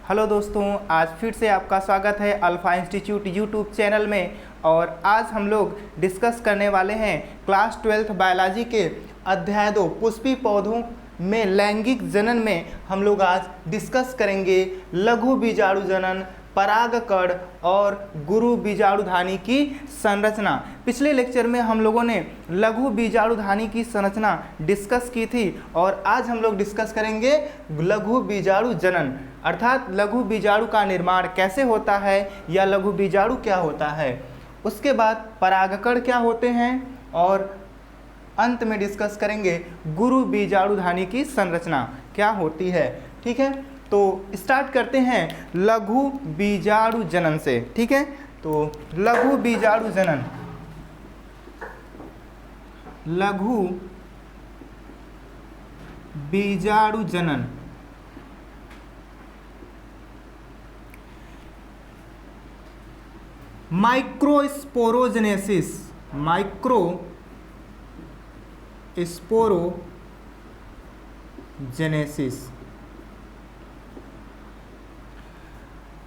Hello दोस्तों, आज फिर से आपका स्वागत है अल्फा इंस्टीट्यूट यूट्यूब चैनल में। और आज हम लोग डिस्कस करने वाले हैं क्लास 12th बायोलॉजी के अध्याय 2 पुष्पी पौधों में लैंगिक जनन में हम लोग आज डिस्कस करेंगे लघु बीजाणु जनन, परागकण और गुरु बीजाणुधानी की संरचना। पिछले लेक्चर में हम लोगों ने लघु बीजाणुधानी की संरचना डिस्कस की थी और आज हम लोग डिस्कस करेंगे लघु बीजाणु जनन, अर्थात लघु बीजाणु का निर्माण कैसे होता है या लघु बीजाणु क्या होता है। उसके बाद परागकण क्या होते हैं और अंत में डिस्कस करेंगे गुरु बीजाणुधानी की संरचना क्या होती है। ठीक है, तो स्टार्ट करते हैं लघु बीजाणु जनन से। ठीक है, तो लघु बीजाणु जनन, लघु बीजाणु जनन माइक्रोस्पोरोजेनेसिस, माइक्रोस्पोरोजेनेसिस।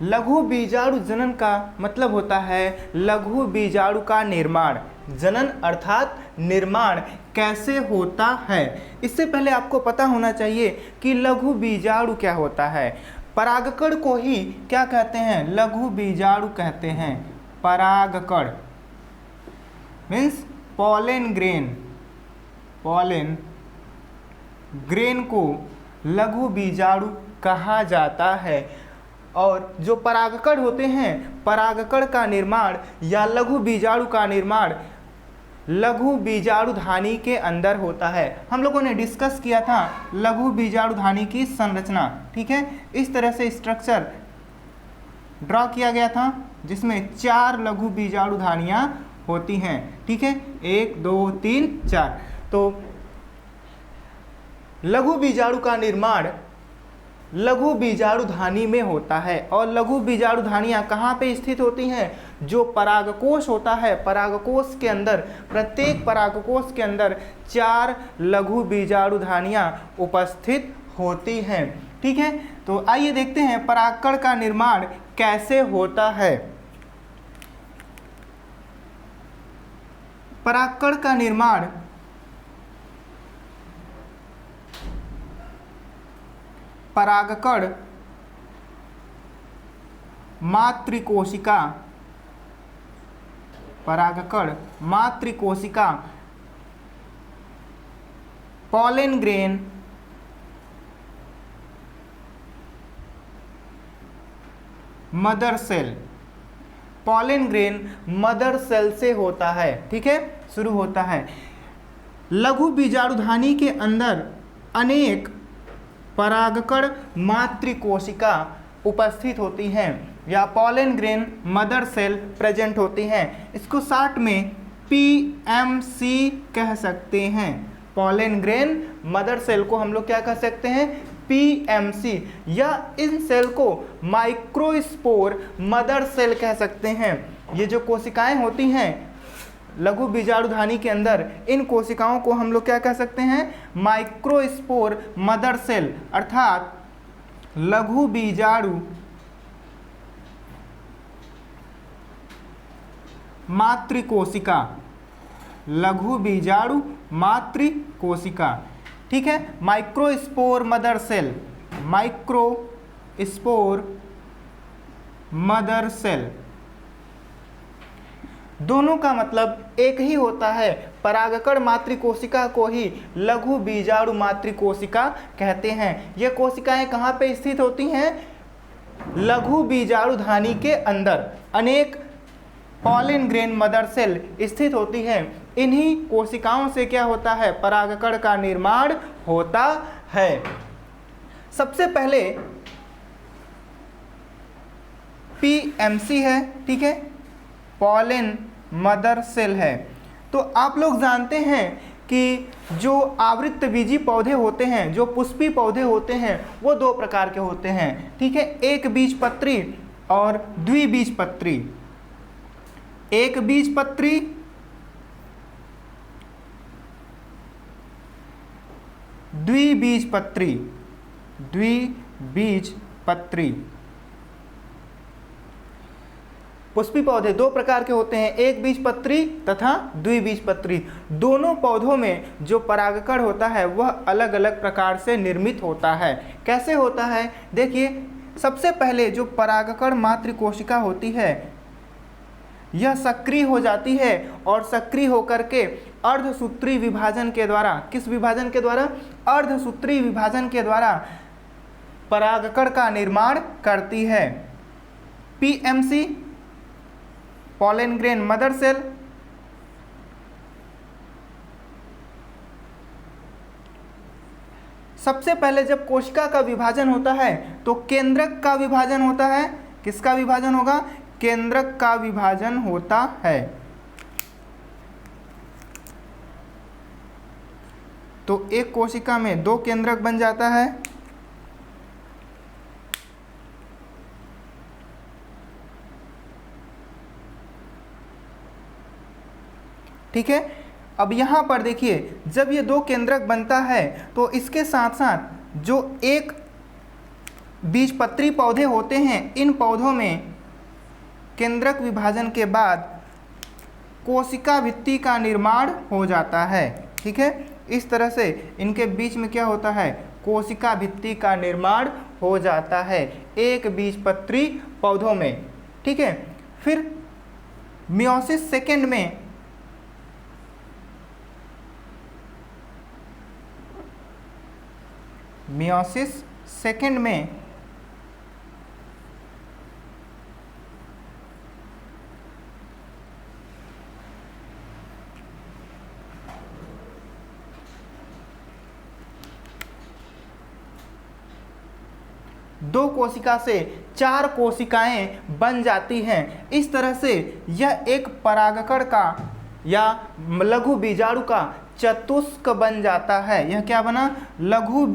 लघु बीजाणु जनन का मतलब होता है लघु बीजाणु का निर्माण। जनन अर्थात निर्माण कैसे होता है। इससे पहले आपको पता होना चाहिए कि लघु बीजाणु क्या होता है। परागकण को ही क्या कहते हैं? लघु बीजाणु कहते हैं। परागकण means pollen grain, pollen grain को लघु बीजाणु कहा जाता है। और जो परागकण होते हैं, परागकण का निर्माण या लघु बीजाणु का निर्माण लघु बीजाणुधानी के अंदर होता है। हम लोगों ने डिस्कस किया था लघु बीजाणुधानी की संरचना। ठीक है, इस तरह से स्ट्रक्चर ड्रॉ किया गया था जिसमें 4 लघु बीजाणुधानियां होती हैं। ठीक है, 1 2 3 4। तो लघु बीजाणु का निर्माण लघु बीजाणुधानी में होता है। और लघु बीजाणुधानियां कहाँ पे स्थित होती हैं? जो परागकोश होता है, परागकोश के अंदर, प्रत्येक परागकोश के अंदर 4 लघु बीजाणुधानियां उपस्थित होती हैं। ठीक है, तो आइए देखते हैं परागकण का निर्माण कैसे होता है। परागकण का निर्माण परागकण मातृकोशिका, परागकण मातृकोशिका, pollen grain, mother cell, pollen grain mother cell से होता है। ठीक है, शुरू होता है। लघु बीजाणुधानी के अंदर अनेक परागकण मातृकोशिका उपस्थित होती हैं या pollen grain mother cell present होती हैं। इसको शॉर्ट में PMC कह सकते हैं। पॉलन ग्रेन मदर सेल को हम लोग क्या कह सकते हैं? PMC। या इन सेल को माइक्रोस्पोर मदर सेल कह सकते हैं। ये जो कोशिकाएं होती हैं लघु बीजाणुधानी के अंदर, इन कोशिकाओं को हम लोग क्या कह सकते हैं? माइक्रोस्पोर मदर सेल, अर्थात लघु बीजाणु मातृकोशिका, लघु बीजाणु मातृकोशिका। ठीक है, microspore mother cell, microspore mother cell, दोनों का मतलब एक ही होता है। परागकण मातृकोशिका को ही लघु बीजाणु मातृकोशिका कहते हैं। ये कोशिकाएं कहाँ पे स्थित होती हैं? लघु बीजाणुधानी के अंदर अनेक पॉलन ग्रेन मदर सेल स्थित होती हैं। इन्हीं कोशिकाओं से क्या होता है? परागकण का निर्माण होता है। सबसे पहले PMC है। ठीक है, पॉलन मदर सेल है। तो आप लोग जानते हैं कि जो आवृत्तबीजी पौधे होते हैं, जो पुष्पी पौधे होते हैं, वो 2 प्रकार के होते हैं। ठीक है, एक बीजपत्री और द्विबीजपत्री। एक बीजपत्री, द्विबीजपत्री, द्विबीजपत्री। पुष्पी पौधे दो प्रकार के होते हैं, एक बीजपत्री तथा द्विबीजपत्री। दोनों पौधों में जो परागकण होता है वह अलग अलग प्रकार से निर्मित होता है। कैसे होता है? देखिए, सबसे पहले जो परागकण मातृकोशिका होती है यह सक्रिय हो जाती है और सक्रिय होकर के अर्धसूत्री विभाजन के द्वारा, किस विभाजन के द्वारा? अर्धसूत्री विभाजन के द्वारा परागकण का निर्माण करती है। PMC, pollen grain mother cell, सबसे पहले जब कोशिका का विभाजन होता है तो केंद्रक का विभाजन होता है। किसका विभाजन होगा? केंद्रक का विभाजन होता है। तो एक कोशिका में दो केंद्रक बन जाता है। ठीक है, अब यहाँ पर देखिए, जब ये दो केंद्रक बनता है तो इसके साथ साथ जो एक बीजपत्री पौधे होते हैं, इन पौधों में केंद्रक विभाजन के बाद कोशिका भित्ति का निर्माण हो जाता है। ठीक है, इस तरह से इनके बीच में क्या होता है? कोशिका भित्ति का निर्माण हो जाता है एक बीजपत्री पौधों में। ठीक है, फिर मियोसिस सेकेंड में दो कोशिका से चार कोशिकाएं बन जाती हैं। इस तरह से यह एक परागकण का या लघु बीजाणु का चतुष्क बन जाता है। यह क्या बना? लघु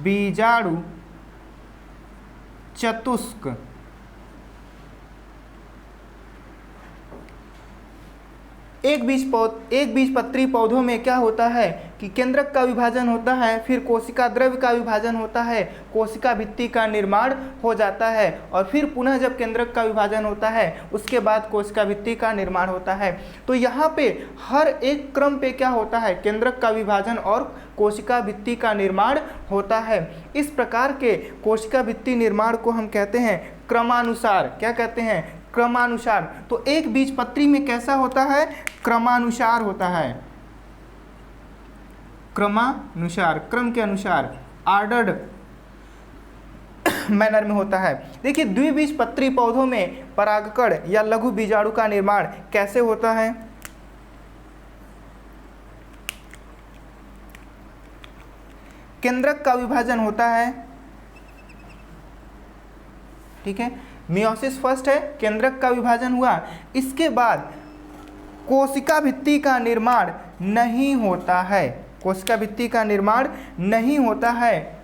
बीजाणु चतुष्क। एक बीजपत्री पौधों में क्या होता है कि केंद्रक का विभाजन होता है, फिर कोशिका द्रव्य का विभाजन होता है, कोशिका भित्ति का निर्माण हो जाता है, और फिर पुनः जब केंद्रक का विभाजन होता है उसके बाद कोशिका भित्ति का निर्माण होता है। तो यहाँ पे हर एक क्रम पे क्या होता है? केंद्रक का विभाजन और कोशिका भित्ति का निर्माण होता है। इस प्रकार के कोशिका भित्ति निर्माण को हम कहते हैं क्रमानुसार। क्या कहते हैं? क्रमानुसार। तो एक बीजपत्री में कैसा होता है? क्रमानुसार होता है। क्रमानुसार, क्रम के अनुसार, ऑर्डर्ड मैनर में होता है। देखिए, द्विबीजपत्री पौधों में परागकण या लघु बीजाणु का निर्माण कैसे होता है? केंद्रक का विभाजन होता है। ठीक है, मियोसिस फर्स्ट है, केंद्रक का विभाजन हुआ, इसके बाद कोशिका भित्ति का निर्माण नहीं होता है। कोशिका भित्ति का निर्माण नहीं होता है।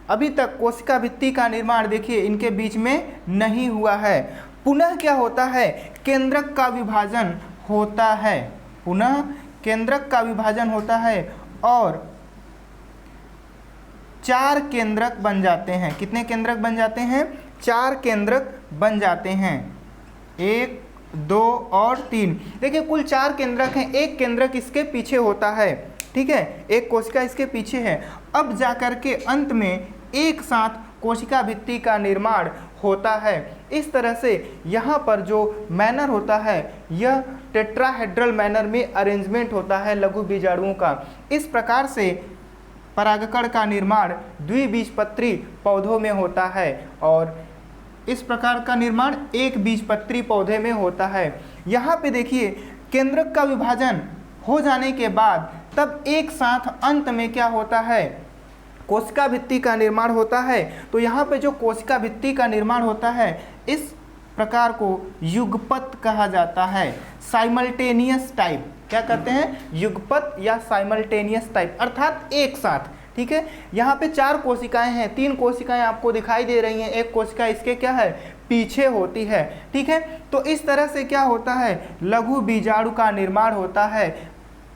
अभी तक कोशिका भित्ति का निर्माण देखिए इनके बीच में नहीं हुआ है। पुनः क्या होता है? केंद्रक का विभाजन होता है। पुनः केंद्रक का विभाजन होता है और चार केंद्रक बन जाते हैं। कितने केंद्रक बन जाते हैं? चार केंद्रक बन जाते हैं। 1, 2 और 3। देखिए, कुल चार केंद्रक हैं, एक केंद्रक इसके पीछे होता है। ठीक है, एक कोशिका इसके पीछे है। अब जाकर के अंत में एक साथ कोशिका भित्ति का निर्माण होता है। इस तरह से यहाँ पर जो मैनर होता है यह टेट्राहेड्रल मैनर में अरेंजमेंट होता है लघु बीजाणुओं का। इस प्रकार से परागकण का निर्माण द्विबीजपत्री पौधों में होता है और इस प्रकार का निर्माण एक बीजपत्री पौधे में होता है। यहाँ पे देखिए, केंद्रक का विभाजन हो जाने के बाद तब एक साथ अंत में क्या होता है? कोशिका भित्ति का निर्माण होता है। तो यहाँ पे जो कोशिका भित्ति का निर्माण होता है इस प्रकार को युगपत कहा जाता है। Simultaneous type. क्या कहते हैं? युगपत या साइमल्टेनियस टाइप, अर्थात एक साथ। ठीक है। यहाँ पे 4 कोशिकाएं हैं, 3 कोशिकाएं आपको दिखाई दे रही हैं, एक कोशिका इसके क्या है, पीछे होती है। ठीक है, तो इस तरह से क्या होता है, लघु बीजाणु का निर्माण होता है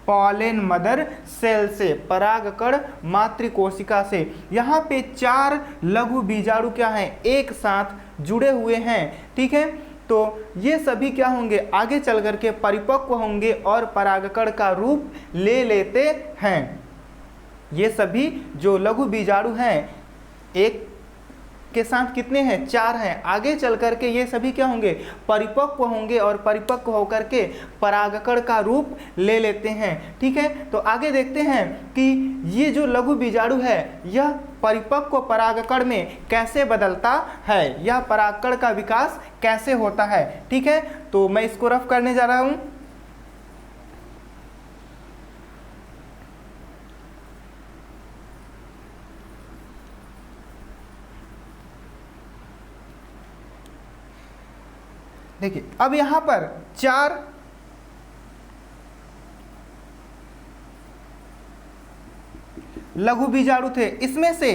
पॉलन मदर सेल से, परागकण मातृ कोशिका से। यहाँ पे 4 लघु बीजाणु क्या हैं, एक साथ जुड़े हुए हैं। ठीक है, तो ये सभी क्या होंगे, आगे चल करके परिपक्व होंगे और परागकण का रूप ले लेते हैं। ये सभी जो लघु बीजाणु हैं, एक के साथ कितने हैं, 4 हैं। आगे चल करके ये सभी क्या होंगे, परिपक्व होंगे और परिपक्व होकर के परागकण का रूप ले लेते हैं। ठीक है, तो आगे देखते हैं कि ये जो लघु बीजाणु है यह परिपक्व परागकण में कैसे बदलता है, यह परागकण का विकास कैसे होता है। ठीक है, तो मैं इसको रफ करने जा रहा हूँ। देखिए, अब यहां पर 4 लघु बीजाणु थे, इसमें से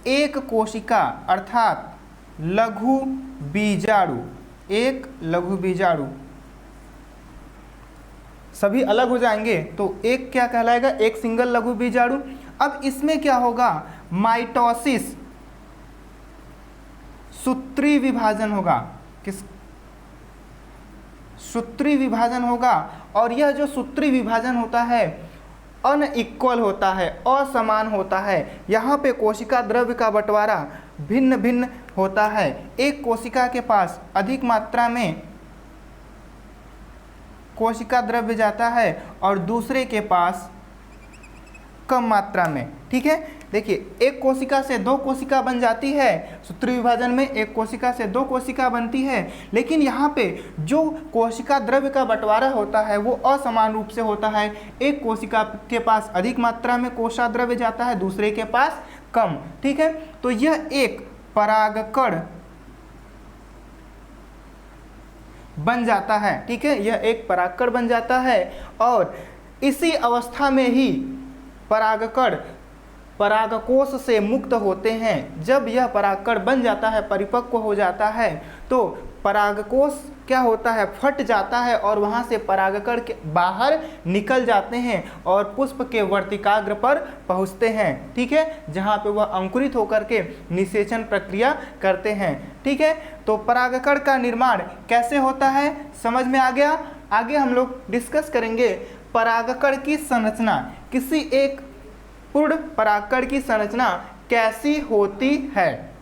एक कोशिका अर्थात लघु बीजाणु, एक लघु बीजाणु, सभी अलग हो जाएंगे तो एक क्या कहलाएगा, एक सिंगल लघु बीजाणु। अब इसमें क्या होगा, माइटोसिस, सूत्री विभाजन होगा। किस, सूत्री विभाजन होगा, और यह जो सूत्री विभाजन होता है अनइक्वल होता है, असमान होता है। यहाँ पे कोशिका द्रव्य का बंटवारा भिन्न भिन्न होता है। एक कोशिका के पास अधिक मात्रा में कोशिका द्रव्य जाता है और दूसरे के पास कम मात्रा में। ठीक है, देखिए, एक कोशिका से 2 कोशिका बन जाती है, सूत्री विभाजन में एक कोशिका से 2 कोशिका बनती है, लेकिन यहाँ पे जो कोशिका द्रव्य का बंटवारा होता है वो असमान रूप से होता है। एक कोशिका के पास अधिक मात्रा में कोशिका द्रव्य जाता है, दूसरे के पास कम। ठीक है, तो यह एक परागकण बन जाता है। ठीक है, यह एक परागकण बन जाता है, और इसी अवस्था में ही परागकण परागकोश से मुक्त होते हैं। जब यह परागकण बन जाता है, परिपक्व हो जाता है, तो परागकोश क्या होता है, फट जाता है और वहाँ से परागकण के बाहर निकल जाते हैं और पुष्प के वर्तिकाग्र पर पहुँचते हैं। ठीक है, जहाँ पे वह अंकुरित होकर के निषेचन प्रक्रिया करते हैं। ठीक है, तो परागकण का निर्माण कैसे होता है, समझ में आ गया। आगे हम लोग डिस्कस करेंगे परागकण की संरचना, किसी एक पूर्ण परागकण की संरचना कैसी होती है।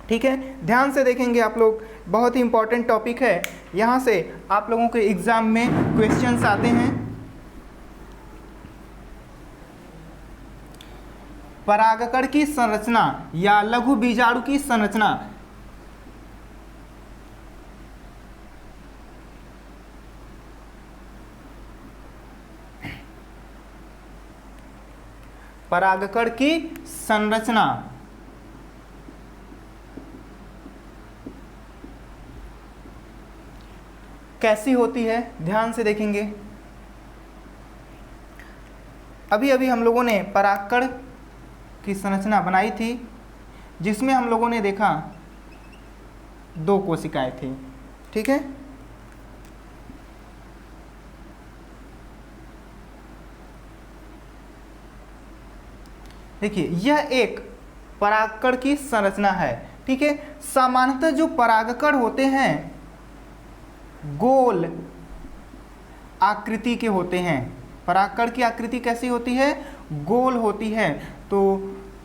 ठीक है, ध्यान से देखेंगे आप लोग, बहुत ही इंपॉर्टेंट टॉपिक है। यहाँ से आप लोगों के एग्जाम में क्वेश्चंस आते हैं। परागकण की संरचना या लघु बीजाणु की संरचना परागकण की संरचना कैसी होती है, ध्यान से देखेंगे। अभी अभी हम लोगों ने परागकण की संरचना बनाई थी, जिसमें हम लोगों ने देखा 2 कोशिकाएं थी। ठीक है, देखिए, यह एक परागकण की संरचना है। ठीक है, सामान्यतः जो परागकण होते हैं गोल आकृति के होते हैं। परागकण की आकृति कैसी होती है, गोल होती है। तो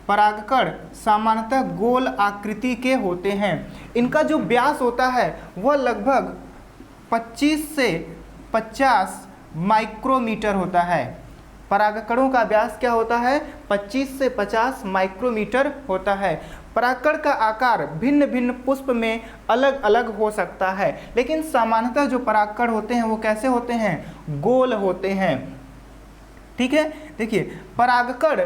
परागकण सामान्यतः गोल आकृति के होते हैं। इनका जो व्यास होता है वह लगभग 25 से 50 माइक्रोमीटर होता है। परागकणों का व्यास क्या होता है, 25 से 50 माइक्रोमीटर होता है। परागकण का आकार भिन्न भिन्न पुष्प में अलग अलग हो सकता है, लेकिन सामान्यतः जो परागकण होते हैं वो कैसे होते हैं, गोल होते हैं। ठीक है, देखिए, परागकण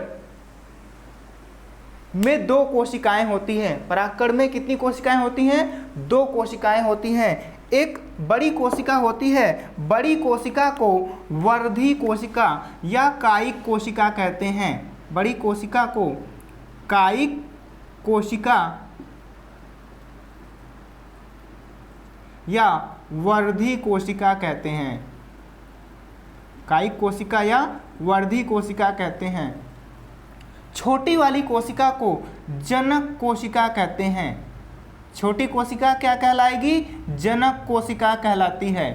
में 2 कोशिकाएं होती हैं। परागकण में कितनी कोशिकाएं होती हैं, 2 कोशिकाएं होती हैं। एक बड़ी कोशिका होती है, बड़ी कोशिका को वर्धी कोशिका या कायिक कोशिका कहते हैं। बड़ी कोशिका को कायिक कोशिका या वर्धी कोशिका कहते हैं। कायिक कोशिका या वर्धी कोशिका कहते हैं। छोटी वाली कोशिका को जनक कोशिका कहते हैं। छोटी कोशिका क्या कहलाएगी? जनक कोशिका कहलाती है।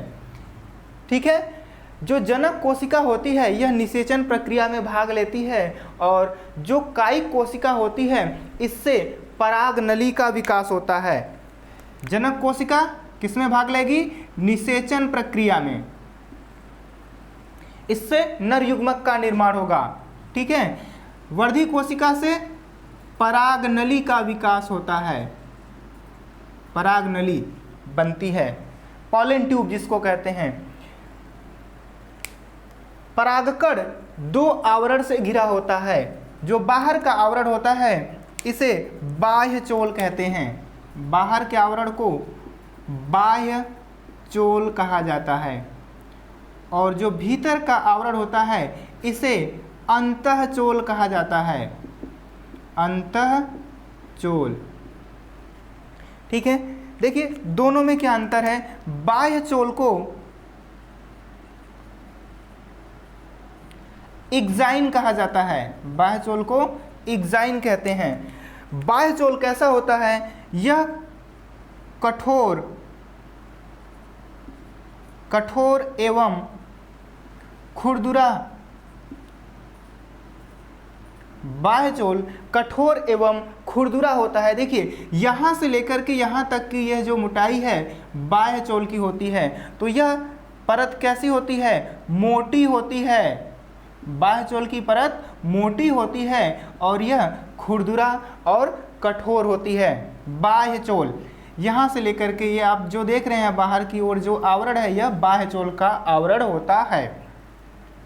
ठीक है, जो जनक कोशिका होती है यह निषेचन प्रक्रिया में भाग लेती है, और जो कायिक कोशिका होती है इससे परागनली का विकास होता है। जनक कोशिका किसमें भाग लेगी? निषेचन प्रक्रिया में। इससे नर युग्मक का निर्माण होगा। ठीक है, वर्धी कोशिका से परागनली का विकास होता है, परागनली बनती है, पॉलन ट्यूब जिसको कहते हैं। परागकण दो आवरण से घिरा होता है। जो बाहर का आवरण होता है इसे बाह्य चोल कहते हैं। बाहर के आवरण को बाह्य चोल कहा जाता है, और जो भीतर का आवरण होता है इसे अंतःचोल कहा जाता है। अंतःचोल। ठीक है, देखिए दोनों में क्या अंतर है। बाह्य चोल को इग्जाइन कहा जाता है। बाह्य चोल को इग्जाइन कहते हैं। बाह्य चोल कैसा होता है? यह कठोर एवं खुरदुरा। बाह्य चोल कठोर एवं खुरदुरा होता है। देखिए यहाँ से लेकर के यहाँ तक की यह जो मोटाई है बाह्य चोल की होती है, तो यह परत कैसी होती है? मोटी होती है। बाह्य चोल की परत मोटी होती है और यह खुरदुरा और कठोर होती है। बाह्य चोल यहाँ से लेकर के ये आप जो देख रहे हैं बाहर की ओर जो आवरण है यह बाह्य चोल का आवरण होता है।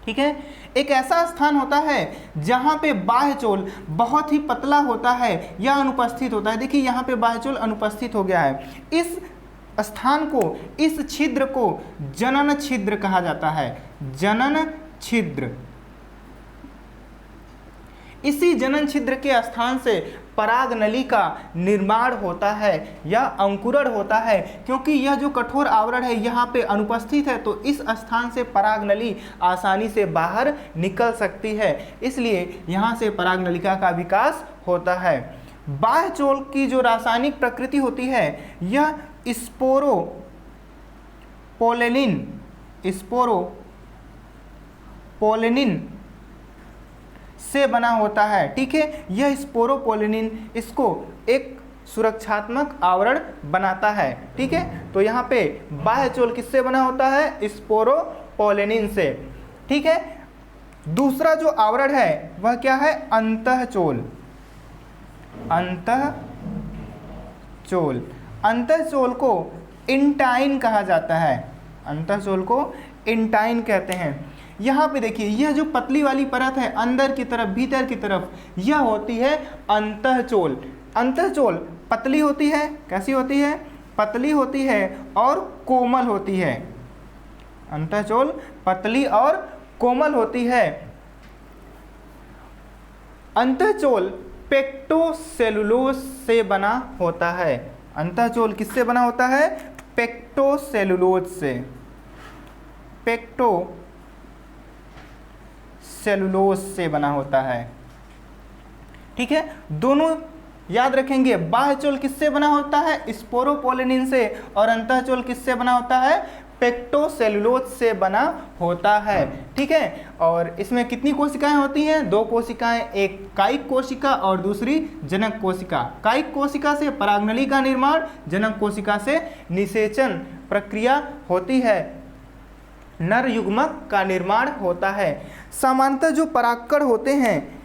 ठीक है, एक ऐसा स्थान होता है जहाँ पे बाह्य चोल बहुत ही पतला होता है या अनुपस्थित होता है। देखिए यहाँ पे बाह्य चोल अनुपस्थित हो गया है। इस स्थान को, इस छिद्र को जनन छिद्र कहा जाता है। जनन छिद्र। इसी जनन छिद्र के स्थान से परागनली का निर्माण होता है या अंकुरण होता है। क्योंकि यह जो कठोर आवरण है यहाँ पे अनुपस्थित है, तो इस स्थान से परागनली आसानी से बाहर निकल सकती है, इसलिए यहाँ से परागनलिका का विकास होता है। बाह्य चोल की जो रासायनिक प्रकृति होती है यह स्पोरोपोलेनिन से बना होता है। ठीक है, यह स्पोरोपोलेनिन इसको एक सुरक्षात्मक आवरण बनाता है। ठीक है, तो यहाँ पे बाह्य चोल किससे बना होता है? स्पोरोपोलेनिन से। ठीक है, दूसरा जो आवरण है वह क्या है? अंतःचोल। अंतःचोल। अंतःचोल को इंटाइन कहा जाता है। अंतःचोल को इंटाइन कहते हैं। यहाँ पे देखिए यह जो पतली वाली परत है अंदर की तरफ, भीतर की तरफ, यह होती है अंतःचोल। अंतःचोल पतली होती है। कैसी होती है? पतली होती है और कोमल होती है। अंतःचोल पतली और कोमल होती है। अंतःचोल पेक्टोसेलुलोज से बना होता है। अंतःचोल किससे बना होता है? पेक्टोसेलुलोज से। पेक्टोसेलुलोज से बना होता है। ठीक है, दोनों याद रखेंगे। बाह्य चोल किससे बना होता है? स्पोरोपोलेनिन से, और अंतःचोल किससे बना होता है? पेक्टोसेलुलोज से बना होता है। ठीक है, और इसमें कितनी कोशिकाएं होती हैं? दो कोशिकाएं, एक कायिक कोशिका और दूसरी जनक कोशिका। कायिक कोशिका से परागनली का निर्माण, जनक कोशिका से निषेचन प्रक्रिया होती है, नर युग्मक का निर्माण होता है। सामान्यतः जो परागकण होते हैं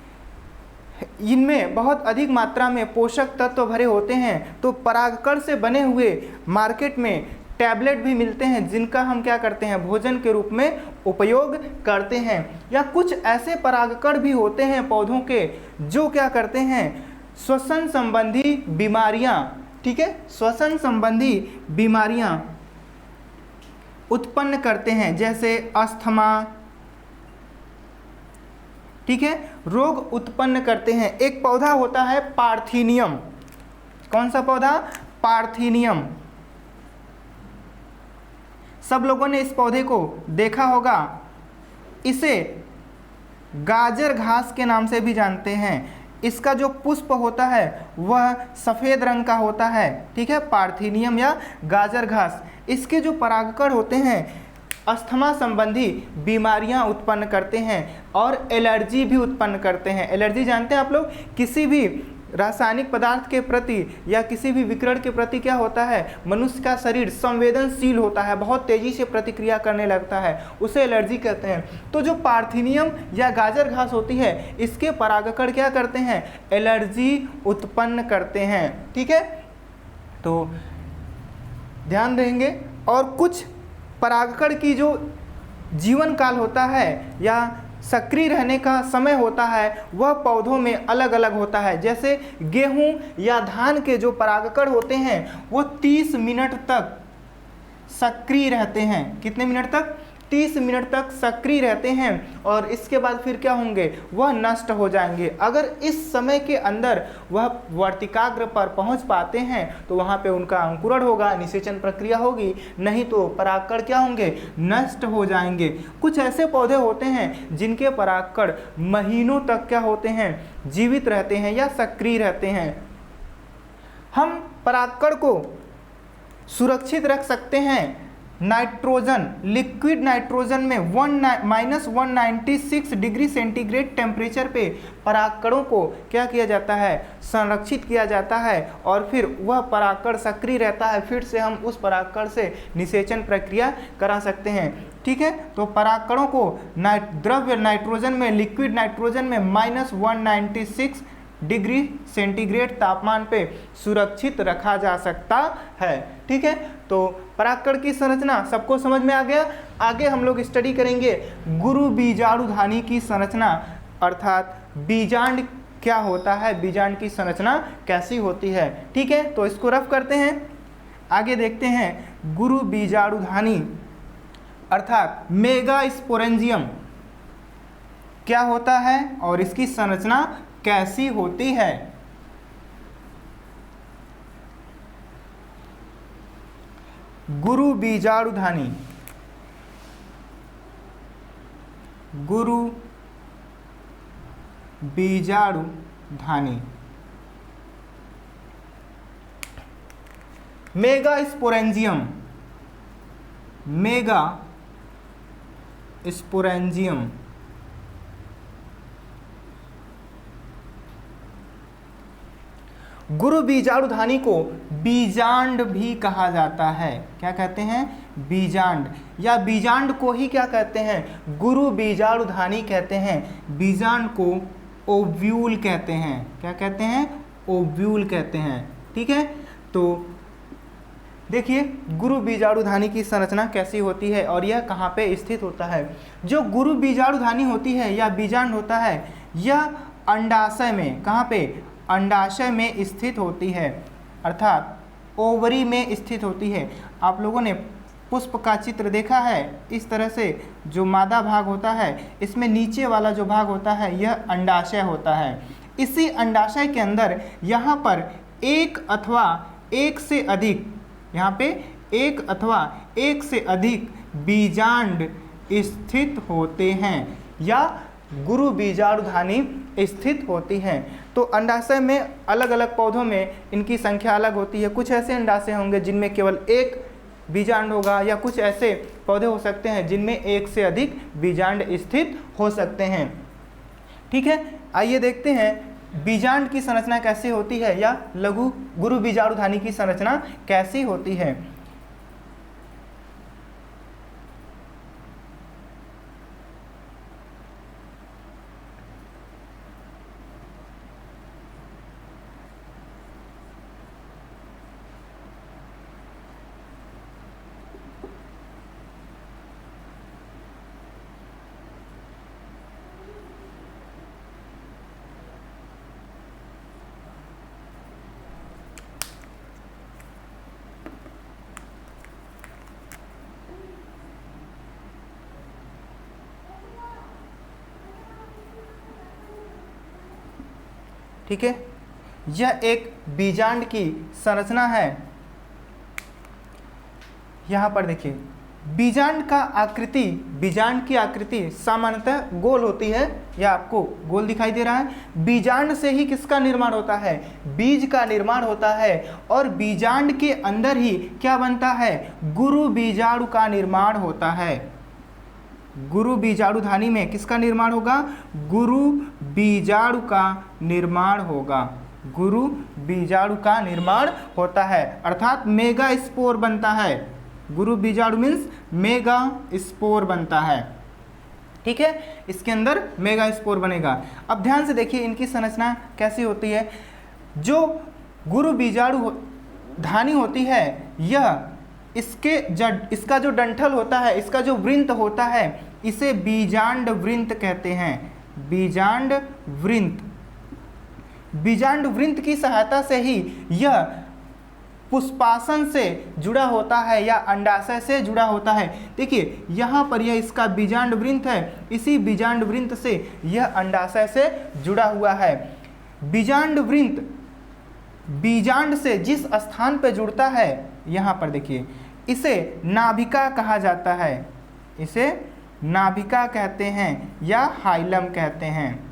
इनमें बहुत अधिक मात्रा में पोषक तत्व भरे होते हैं, तो परागकण से बने हुए मार्केट में टैबलेट भी मिलते हैं जिनका हम क्या करते हैं? भोजन के रूप में उपयोग करते हैं। या कुछ ऐसे परागकण भी होते हैं पौधों के जो क्या करते हैं? श्वसन संबंधी बीमारियां, ठीक है, श्वसन संबंधी बीमारियां उत्पन्न करते हैं, जैसे अस्थमा। ठीक है, रोग उत्पन्न करते हैं। एक पौधा होता है पार्थीनियम। कौन सा पौधा? पार्थीनियम। सब लोगों ने इस पौधे को देखा होगा। इसे गाजर घास के नाम से भी जानते हैं। इसका जो पुष्प होता है वह सफ़ेद रंग का होता है, ठीक है, पार्थीनियम या गाजर घास। इसके जो परागकण होते हैं अस्थमा संबंधी बीमारियां उत्पन्न करते हैं और एलर्जी भी उत्पन्न करते हैं। एलर्जी जानते हैं आप लोग? किसी भी रासायनिक पदार्थ के प्रति या किसी भी विकिरण के प्रति क्या होता है, मनुष्य का शरीर संवेदनशील होता है, बहुत तेज़ी से प्रतिक्रिया करने लगता है, उसे एलर्जी कहते हैं। तो जो पार्थीनियम या गाजर घास होती है इसके परागकण क्या करते हैं? एलर्जी उत्पन्न करते हैं, ठीक है। तो ध्यान देंगे। और कुछ परागकण की जो जीवन काल होता है या सक्रिय रहने का समय होता है वह पौधों में अलग अलग होता है। जैसे गेहूं या धान के जो परागकण होते हैं वो 30 मिनट तक सक्रिय रहते हैं। कितने मिनट तक? 30 मिनट तक सक्रिय रहते हैं और इसके बाद फिर क्या होंगे? वह नष्ट हो जाएंगे। अगर इस समय के अंदर वह वर्तिकाग्र पर पहुंच पाते हैं तो वहां पे उनका अंकुरण होगा, निषेचन प्रक्रिया होगी, नहीं तो परागकण क्या होंगे? नष्ट हो जाएंगे। कुछ ऐसे पौधे होते हैं जिनके परागकण महीनों तक क्या होते हैं? जीवित रहते हैं या सक्रिय रहते हैं। हम परागकण को सुरक्षित रख सकते हैं नाइट्रोजन, लिक्विड नाइट्रोजन में -196 डिग्री सेंटीग्रेड टेम्परेचर पे परागकणों को क्या किया जाता है? संरक्षित किया जाता है और फिर वह परागकण सक्रिय रहता है। फिर से हम उस परागकण से निषेचन प्रक्रिया करा सकते हैं, ठीक है। तो परागकणों को द्रव्य नाइट्रोजन में, लिक्विड नाइट्रोजन में -196 डिग्री सेंटीग्रेड तापमान पे सुरक्षित रखा जा सकता है, ठीक है। तो परागकण की संरचना सबको समझ में आ गया। आगे हम लोग स्टडी करेंगे गुरु बीजाणुधानी की संरचना, अर्थात बीजांड क्या होता है, बीजांड की संरचना कैसी होती है, ठीक है। तो इसको रफ करते हैं, आगे देखते हैं। गुरु बीजाणुधानी अर्थात मेगास्पोरेंजियम क्या होता है और इसकी संरचना कैसी होती है। गुरु बीजाणुधानी, गुरु बीजाणुधानी मेगास्पोरेंजियम, मेगास्पोरेंजियम गुरु बीजाणुधानी को बीजांड भी कहा जाता है। क्या कहते हैं? बीजांड, या बीजांड को ही क्या कहते हैं? गुरु बीजाणुधानी कहते हैं। बीजांड को ओव्यूल कहते हैं। क्या कहते हैं? ओव्यूल कहते हैं, ठीक है। तो देखिए गुरु बीजाणुधानी की संरचना कैसी होती है और यह कहाँ पे स्थित होता है। जो गुरु बीजाणुधानी होती है या बीजांड होता है यह अंडाशय में, कहाँ पे? अंडाशय में स्थित होती है, अर्थात ओवरी में स्थित होती है। आप लोगों ने पुष्प का चित्र देखा है, इस तरह से जो मादा भाग होता है इसमें नीचे वाला जो भाग होता है यह अंडाशय होता है। इसी अंडाशय के अंदर यहाँ पर एक अथवा एक से अधिक, यहाँ पे एक अथवा एक से अधिक बीजांड स्थित होते हैं या गुरु बीजाणुधानी स्थित होती हैं। तो अंडाशय में अलग अलग पौधों में इनकी संख्या अलग होती है। कुछ ऐसे अंडाशय होंगे जिनमें केवल एक बीजांड होगा या कुछ ऐसे पौधे हो सकते हैं जिनमें एक से अधिक बीजांड स्थित हो सकते हैं, ठीक है। आइए देखते हैं बीजांड की संरचना कैसे होती है या लघु गुरु बीजाणुधानी की संरचना कैसी होती है। ठीक है, यह एक बीजांड की संरचना है। यहाँ पर देखिए बीजांड की आकृति सामान्यतः गोल होती है, यह आपको गोल दिखाई दे रहा है। बीजांड से ही किसका निर्माण होता है? बीज का निर्माण होता है, और बीजांड के अंदर ही क्या बनता है? गुरु बीजाणु का निर्माण होता है। गुरु बीजाणु धानी में किसका निर्माण होगा? गुरु बीजाणु का निर्माण होगा। गुरु बीजाणु का निर्माण होता है, अर्थात मेगा स्पोर बनता है। गुरु बीजाणु मीन्स मेगा स्पोर बनता है, ठीक है, इसके अंदर मेगा स्पोर बनेगा। अब ध्यान से देखिए इनकी संरचना कैसी होती है। जो गुरु बीजाणु धानी होती है, यह इसका जो डंठल होता है, इसका जो वृंत होता है, इसे बीजांड वृंत कहते हैं। बीजांड वृंत, बीजांड वृंत की सहायता से ही यह पुष्पासन से जुड़ा होता है या अंडाशय से जुड़ा होता है। देखिए यहाँ पर यह इसका बीजांड वृंत है, इसी बीजांड वृंत से यह अंडाशय से जुड़ा हुआ है। बीजांड वृंत बीजांड से जिस स्थान पर जुड़ता है, यहाँ पर देखिए, इसे नाभिका कहा जाता है। इसे नाभिका कहते हैं या हाइलम कहते हैं।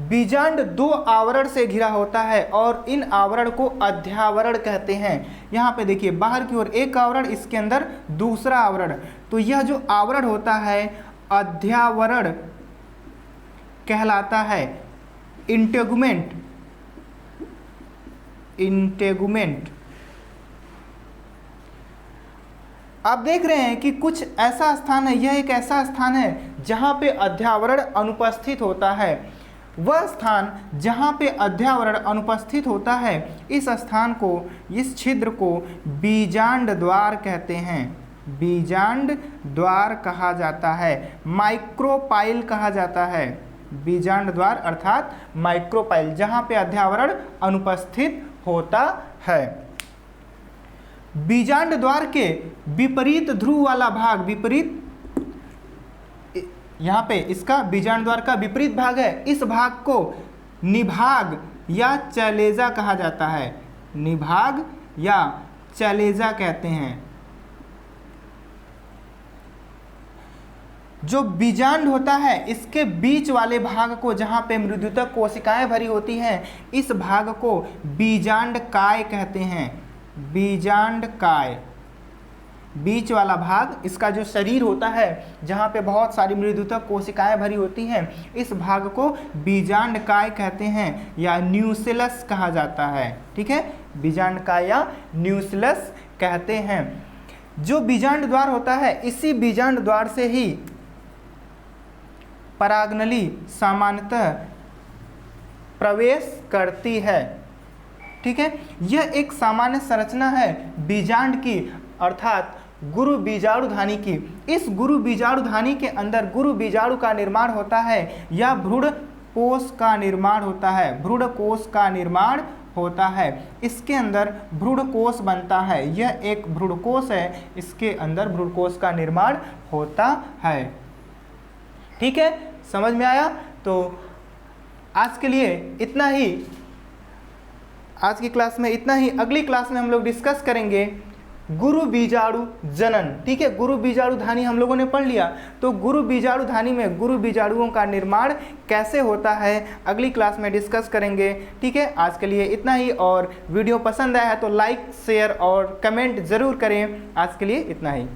बीजांड 2 आवरण से घिरा होता है और इन आवरण को अध्यावरण कहते हैं। यहाँ पे देखिए बाहर की ओर एक आवरण, इसके अंदर दूसरा आवरण, तो यह जो आवरण होता है अध्यावरण कहलाता है। Integument, integument. आप देख रहे हैं कि कुछ ऐसा स्थान है, यह एक ऐसा स्थान है जहाँ पे अध्यावरण अनुपस्थित होता है। वह स्थान जहाँ पे अध्यावरण अनुपस्थित होता है, इस स्थान को, इस छिद्र को बीजांड द्वार कहते हैं। बीजांड द्वार कहा जाता है, माइक्रोपाइल कहा जाता है। बीजांड द्वार अर्थात माइक्रोपाइल, जहाँ पे अध्यावरण अनुपस्थित होता है। बीजांड द्वार के विपरीत ध्रुव वाला भाग, विपरीत, यहाँ पे इसका बीजांड द्वार का विपरीत भाग है, इस भाग को निभाग या चलेजा कहा जाता है। निभाग या चलेजा कहते हैं। जो बीजांड होता है, इसके बीच वाले भाग को, जहाँ पे मृदुतक कोशिकाएं भरी होती हैं, इस भाग को बीजांड काय कहते हैं। बीजांड काय, बीच वाला भाग, इसका जो शरीर होता है जहाँ पे बहुत सारी मृदुतक कोशिकाएं भरी होती हैं, इस भाग को बीजांड काय कहते हैं या न्यूसिलस कहा जाता है। ठीक है, बीजांड काय या न्यूसिलस कहते हैं। जो बीजांड द्वार होता है, इसी बीजांड द्वार से ही परागनली सामान्यतः प्रवेश करती है। ठीक है, यह एक सामान्य संरचना है बीजांड की, अर्थात गुरु बीजाणु धानी की। इस गुरु बीजाणु धानी के अंदर गुरु बीजाणु का निर्माण होता है या भ्रूण कोष का निर्माण होता है। भ्रूण कोष का निर्माण होता है, इसके अंदर भ्रूण कोष बनता है। यह एक भ्रूण कोष है, इसके अंदर भ्रूण कोष का निर्माण होता है। ठीक है, समझ में आया? तो आज के लिए इतना ही, आज की क्लास में इतना ही। अगली क्लास में हम लोग डिस्कस करेंगे गुरु बीजाणु जनन। ठीक है, गुरु बीजाणु धानी हम लोगों ने पढ़ लिया, तो गुरु बीजाणु धानी में गुरु बीजाणुओं का निर्माण कैसे होता है अगली क्लास में डिस्कस करेंगे। ठीक है, आज के लिए इतना ही, और वीडियो पसंद आया है तो लाइक, शेयर और कमेंट ज़रूर करें। आज के लिए इतना ही।